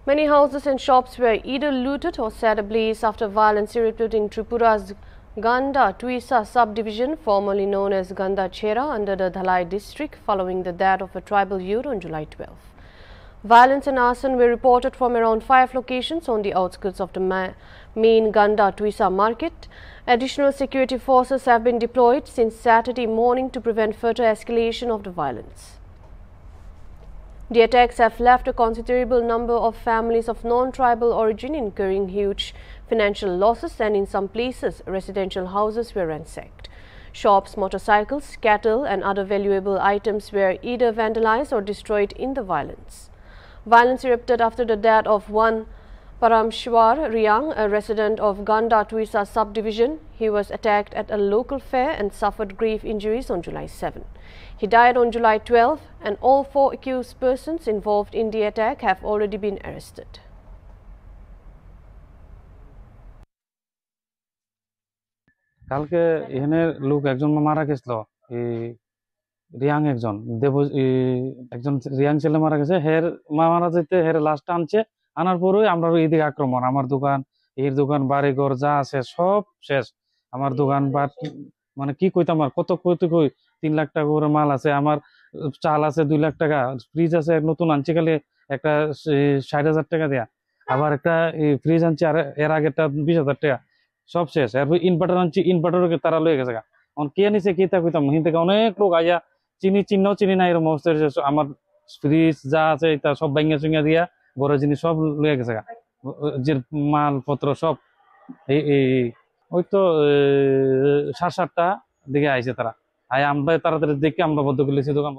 Many houses and shops were either looted or set ablaze after violence erupted in Tripura's Ganda Tuisa subdivision, formerly known as Ganda Chera, under the Dhalai district, following the death of a tribal youth on July 12. Violence and arson were reported from around 5 locations on the outskirts of the main Ganda Tuisa market. Additional security forces have been deployed since Saturday morning to prevent further escalation of the violence. The attacks have left a considerable number of families of non-tribal origin incurring huge financial losses, and in some places, residential houses were ransacked. Shops, motorcycles, cattle and other valuable items were either vandalized or destroyed in the violence. Violence erupted after the death of one Paramshwar Riang, a resident of Ganda Tuisa subdivision. He was attacked at a local fair and suffered grave injuries on July 7. He died on July 12, and all 4 accused persons involved in the attack have already been arrested. কালকে এখানে লোক একজন মারা গেছিল, রিয়াং একজন একজন রিয়াং ছেলে মারা গেছে। হের মারা যেতে হের লাশটা আনছে, আনার পরেই আমরা এদিকে আক্রমণ। আমার দোকান, এর দোকান, বাড়ি ঘর যা আছে সব শেষ। আমার দোকান মানে কি কইতাম, আর কত কইতে কই, 3 লাখ টাকা করে মাল আছে, আমার চাল আছে 2 লাখ টাকা, ফ্রিজ আছে নতুন আনছি খালি একটা 60,000 টাকা দেয়া, আবার একটা ফ্রিজ আনছি আর এর আগেরটা 20,000 টাকা, সব শেষ। এরপর ইনভার্টার আনছি, ইনভার্টারকে তারা লয়ে গেছে। এখন কে নিছে কি তা কইতাম, হিন থেকে অনেক লোক আইয়া চিনি না এরকম অবস্থা হয়েছে। আমার ফ্রিজ যা আছে তা সব ভাঙিয়া চুঙ্গিয়া দিয়া বড় জিনিস সব লয়ে গেছে, যে মালপত্র সব। ওই তো 7:30 দিকে আইছে তারা। আমরা তাড়াতাড়ি দেখে আমরা বদ্ধ করলেছি দোকান।